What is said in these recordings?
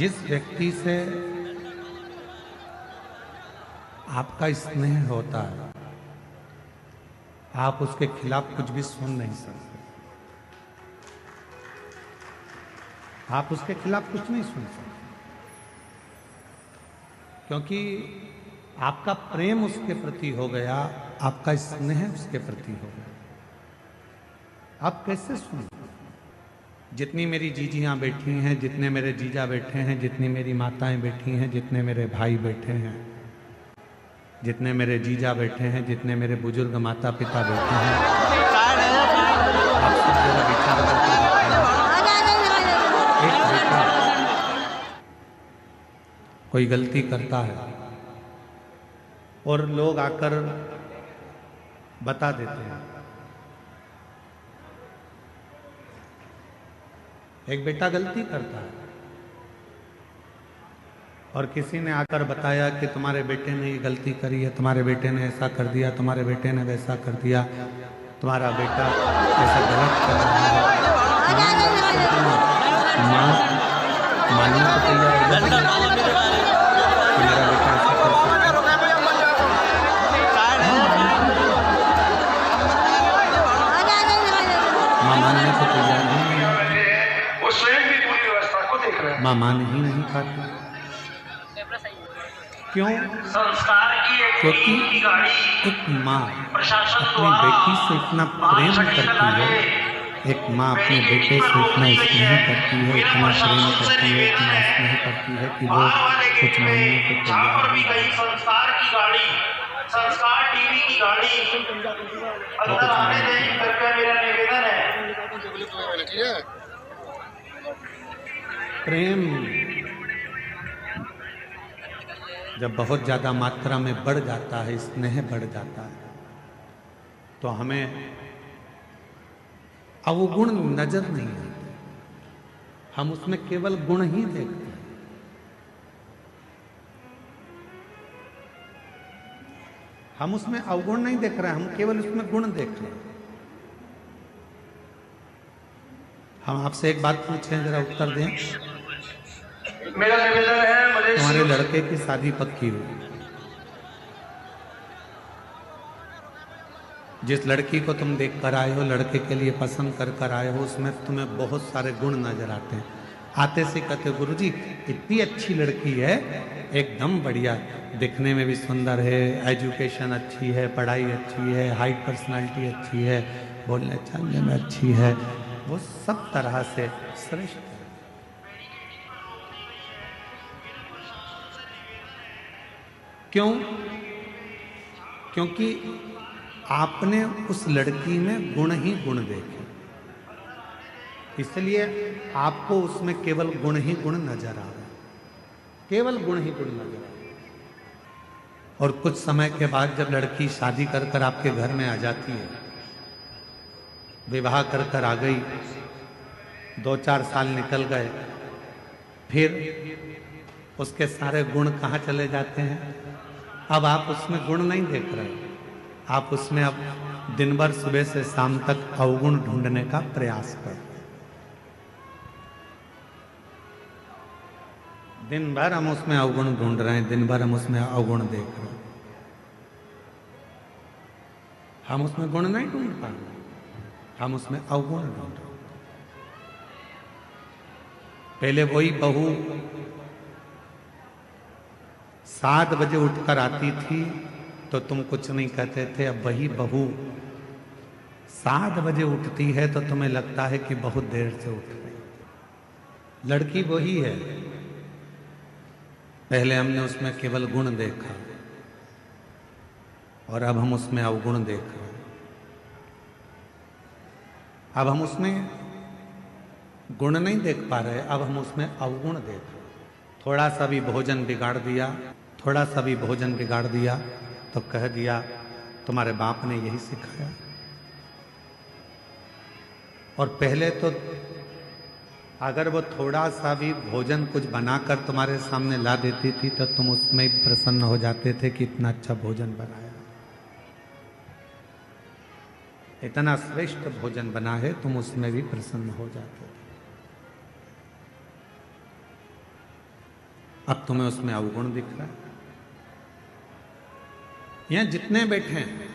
जिस व्यक्ति से आपका स्नेह होता है, आप उसके खिलाफ कुछ भी सुन नहीं सकते। आप उसके खिलाफ कुछ नहीं सुन सकते, क्योंकि आपका प्रेम उसके प्रति हो गया, आपका स्नेह उसके प्रति हो गया। आप कैसे सुन? जितनी मेरी जीजियां बैठी हैं, जितने मेरे जीजा बैठे हैं, जितनी मेरी माताएं बैठी हैं, जितने मेरे भाई बैठे हैं, जितने मेरे जीजा बैठे हैं, जितने मेरे बुजुर्ग माता पिता बैठे हैं, आप सब जरा विचार करके एक बेटा कोई गलती करता है और लोग आकर बता देते हैं। एक बेटा गलती करता है और किसी ने आकर बताया कि तुम्हारे बेटे ने ये गलती करी है, तुम्हारे बेटे ने ऐसा कर दिया, तुम्हारे बेटे ने वैसा कर दिया, तुम्हारा बेटा ऐसा गलत कर रहा है। माँ मानने को तैयार है कि मेरा बेटा ऐसा कर सकता है। माँ मानने को तैयार नहीं है, माँ मान ही नहीं पाती। क्यों? क्योंकि एक माँ अपनी बेटी से इतना प्रेम करती है, एक माँ अपने बेटे से इतना स्नेह करती है, इतना प्रेम करती है, इतना स्नेह करती है कि वो कुछ मानने को तैयार नहीं है। संस्कार टीवी की गाड़ी अंदर आने दें, कृपया मेरा निवेदन है। प्रेम जब बहुत ज्यादा मात्रा में बढ़ जाता है, स्नेह बढ़ जाता है, तो हमें अवगुण नजर नहीं आते, हम उसमें केवल गुण ही देखते हैं। हम उसमें अवगुण नहीं देख रहे हैं, हम केवल उसमें गुण देख रहे हैं। हम आपसे एक बात पूछें, जरा उत्तर दें। मेरा निवेदन है, मुझे तुम्हारे लड़के की शादी पक्की हुई, जिस लड़की को तुम देख कर आए हो, लड़के के लिए पसंद कर कर आए हो, उसमें तुम्हें बहुत सारे गुण नजर आते हैं। आते से कहते गुरुजी इतनी अच्छी लड़की है, एकदम बढ़िया, दिखने में भी सुंदर है, एजुकेशन अच्छी है, पढ़ाई अच्छी है, हाइट पर्सनालिटी अच्छी है, बोलने चालने में अच्छी है, वो सब तरह से श्रेष्ठ है। क्यों? क्योंकि आपने उस लड़की में गुण ही गुण देखे, इसलिए आपको उसमें केवल गुण ही गुण नजर आ रहा है, केवल गुण ही गुण नजर आ रहा है। और कुछ समय के बाद जब लड़की शादी कर कर आपके घर में आ जाती है, विवाह कर कर आ गई, 2-4 साल निकल गए, फिर उसके सारे गुण कहाँ चले जाते हैं? अब आप उसमें गुण नहीं देख रहे, आप उसमें अब दिन भर सुबह से शाम तक अवगुण ढूंढने का प्रयास कर। दिन भर हम उसमें अवगुण ढूंढ रहे हैं, दिन भर हम उसमें अवगुण देख रहे हैं, हम उसमें गुण नहीं ढूंढ पा रहे, हम उसमें अवगुण ढूंढ रहे। पहले वही बहू 7 बजे उठकर आती थी तो तुम कुछ नहीं कहते थे, अब वही बहू 7 बजे उठती है तो तुम्हें लगता है कि बहुत देर से उठ रही। लड़की वही है, पहले हमने उसमें केवल गुण देखा और अब हम उसमें अवगुण देख रहे हैं। अब हम उसमें गुण नहीं देख पा रहे, अब हम उसमें अवगुण देख रहे हैं। थोड़ा सा भी भोजन बिगाड़ दिया, थोड़ा सा भी भोजन बिगाड़ दिया तो कह दिया तुम्हारे बाप ने यही सिखाया। और पहले तो अगर वो थोड़ा सा भी भोजन कुछ बनाकर तुम्हारे सामने ला देती थी तो तुम उसमें ही प्रसन्न हो जाते थे कि इतना अच्छा भोजन बनाया, इतना श्रेष्ठ भोजन बना है, तुम उसमें भी प्रसन्न हो जाते थे। अब तुम्हें उसमें अवगुण दिख रहा है। यहां जितने बैठे हैं,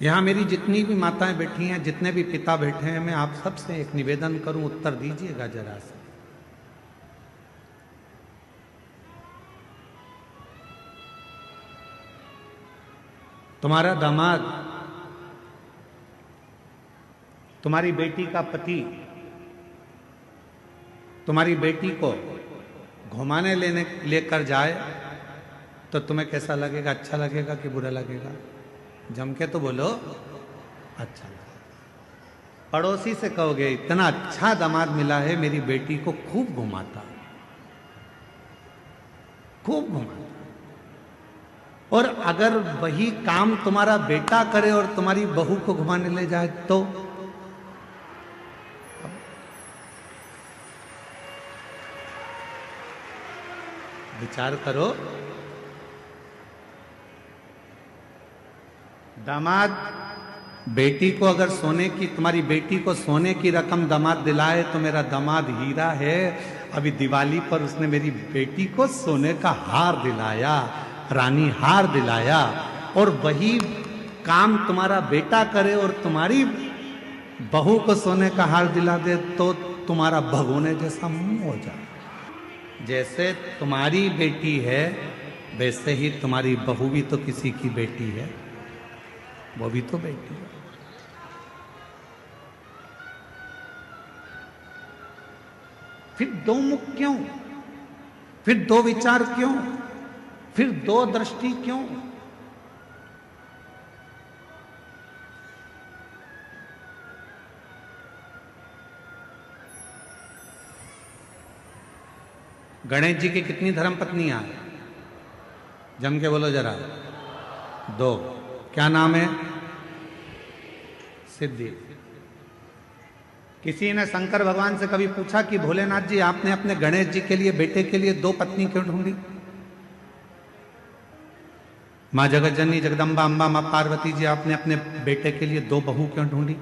यहां मेरी जितनी भी माताएं बैठी हैं, जितने भी पिता बैठे हैं, मैं आप सबसे एक निवेदन करूं, उत्तर दीजिएगा जरा से। तुम्हारा दामाद, तुम्हारी बेटी का पति तुम्हारी बेटी को घुमाने लेकर जाए तो तुम्हें कैसा लगेगा? अच्छा लगेगा कि बुरा लगेगा? जम के तो बोलो, अच्छा लगेगा। पड़ोसी से कहोगे इतना अच्छा दामाद मिला है, मेरी बेटी को खूब घुमाता, खूब घुमाता। और अगर वही काम तुम्हारा बेटा करे और तुम्हारी बहू को घुमाने ले जाए तो विचार करो। दामाद बेटी को अगर तुम्हारी बेटी को सोने की रकम दामाद दिलाए तो मेरा दामाद हीरा है। अभी दिवाली पर उसने मेरी बेटी को सोने का हार दिलाया, रानी हार दिलाया। और वही काम तुम्हारा बेटा करे और तुम्हारी बहू को सोने का हार दिला दे तो तुम्हारा भगोने जैसा मुंह हो जाए। जैसे तुम्हारी बेटी है वैसे ही तुम्हारी बहू भी तो किसी की बेटी है, वो भी तो बेटी है। फिर दो मुख क्यों? फिर दो विचार क्यों? फिर दो दृष्टि क्यों? गणेश जी की कितनी धर्म पत्नियां हैं? जम के बोलो जरा। दो। क्या नाम है? सिद्धि। किसी ने शंकर भगवान से कभी पूछा कि भोलेनाथ जी, आपने अपने गणेश जी के लिए, बेटे के लिए दो पत्नी क्यों ढूंढी? मां जगत जननी जगदम्बा अम्बा मां पार्वती जी, आपने अपने बेटे के लिए दो बहू क्यों ढूंढी?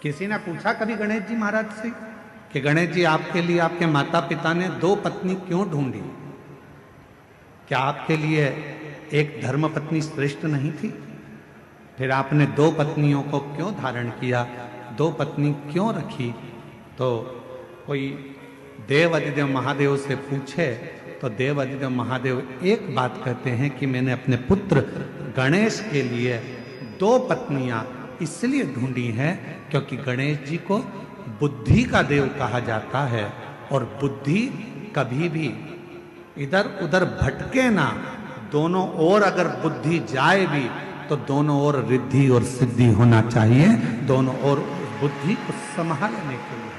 किसी ने पूछा कभी गणेश जी महाराज से कि गणेश जी, आपके लिए आपके माता पिता ने दो पत्नी क्यों ढूंढी? क्या आपके लिए एक धर्म पत्नी श्रेष्ठ नहीं थी? फिर आपने दो पत्नियों को क्यों धारण किया, दो पत्नी क्यों रखी? तो कोई देव अधिदेव महादेव से पूछे तो देव अधिदेव महादेव एक बात कहते हैं कि मैंने अपने पुत्र गणेश के लिए दो पत्नियां इसलिए ढूंढी हैं क्योंकि गणेश जी को बुद्धि का देव कहा जाता है और बुद्धि कभी भी इधर उधर भटके ना। दोनों ओर अगर बुद्धि जाए भी तो दोनों ओर रिद्धि और सिद्धि होना चाहिए, दोनों ओर बुद्धि को संभालने के लिए।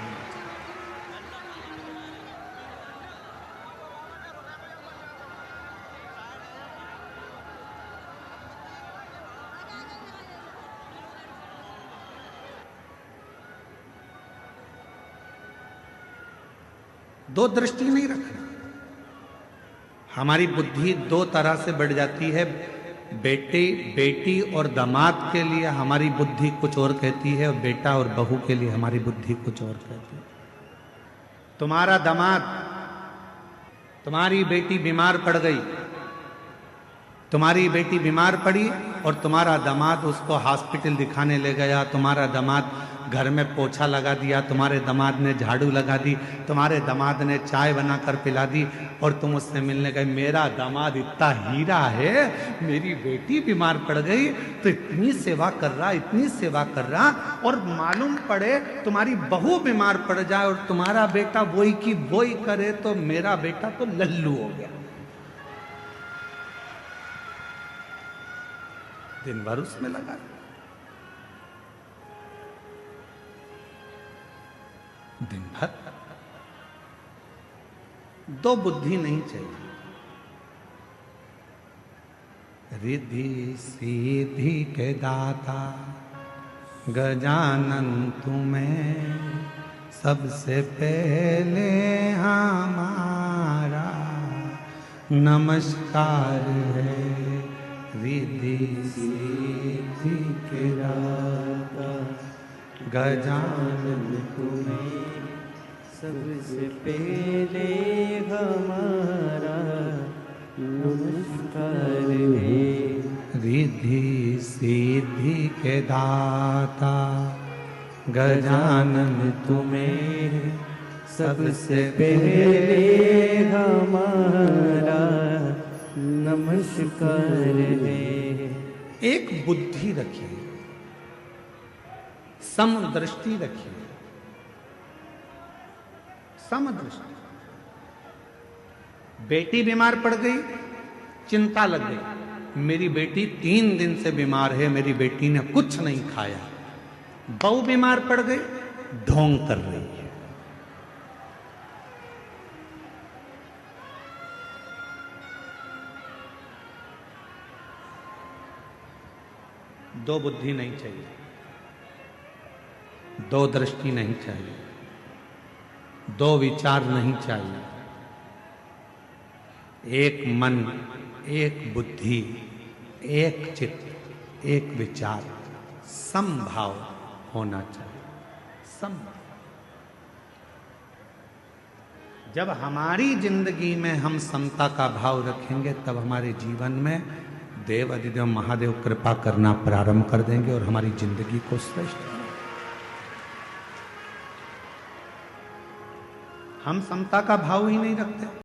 दो दृष्टि नहीं रखना। हमारी बुद्धि दो तरह से बढ़ जाती है। बेटी और दामाद के लिए हमारी बुद्धि कुछ और कहती है और बेटा और बहू के लिए हमारी बुद्धि कुछ और कहती है। तुम्हारा दामाद, तुम्हारी बेटी बीमार पड़ गई, तुम्हारी बेटी बीमार पड़ी और तुम्हारा दामाद उसको हॉस्पिटल दिखाने ले गया। तुम्हारा दामाद घर में पोछा लगा दिया, तुम्हारे दामाद ने झाड़ू लगा दी, तुम्हारे दामाद ने चाय बनाकर पिला दी और तुम उससे मिलने गए। मेरा दामाद इतना हीरा है, मेरी बेटी बीमार पड़ गई तो इतनी सेवा कर रहा, इतनी सेवा कर रहा, और मालूम पड़े तुम्हारी बहू बीमार पड़ जाए और तुम्हारा बेटा वही की वही करे तो मेरा बेटा तो लल्लू हो गया। दिन भर उसमें लगा। दिन भर दो बुद्धि नहीं चाहिए। रिद्धि सीधी के दाता गजानन तुम्हें सबसे पहले हमारा नमस्कार है। रिद्धि सीधी के दाता गजानन तुम्हें सबसे पहले हमारा नमस्कार है। रिद्धि सिद्धि के दाता गजानन तुम्हें सबसे पहले हमारा नमस्कार है। एक बुद्धि रखिए, समदृष्टि रखिए, समदृष्टि। बेटी बीमार पड़ गई, चिंता लग गई, मेरी बेटी 3 दिन से बीमार है, मेरी बेटी ने कुछ नहीं खाया। बहू बीमार पड़ गई, ढोंग कर रही है। दो बुद्धि नहीं चाहिए, दो दृष्टि नहीं चाहिए, दो विचार नहीं चाहिए। एक मन, एक बुद्धि, एक चित्त, एक विचार, समभाव होना चाहिए। समभाव। जब हमारी जिंदगी में हम समता का भाव रखेंगे, तब हमारे जीवन में देव अधिदेव महादेव कृपा करना प्रारंभ कर देंगे और हमारी जिंदगी को श्रेष्ठ करेंगे। हम समता का भाव ही नहीं रखते।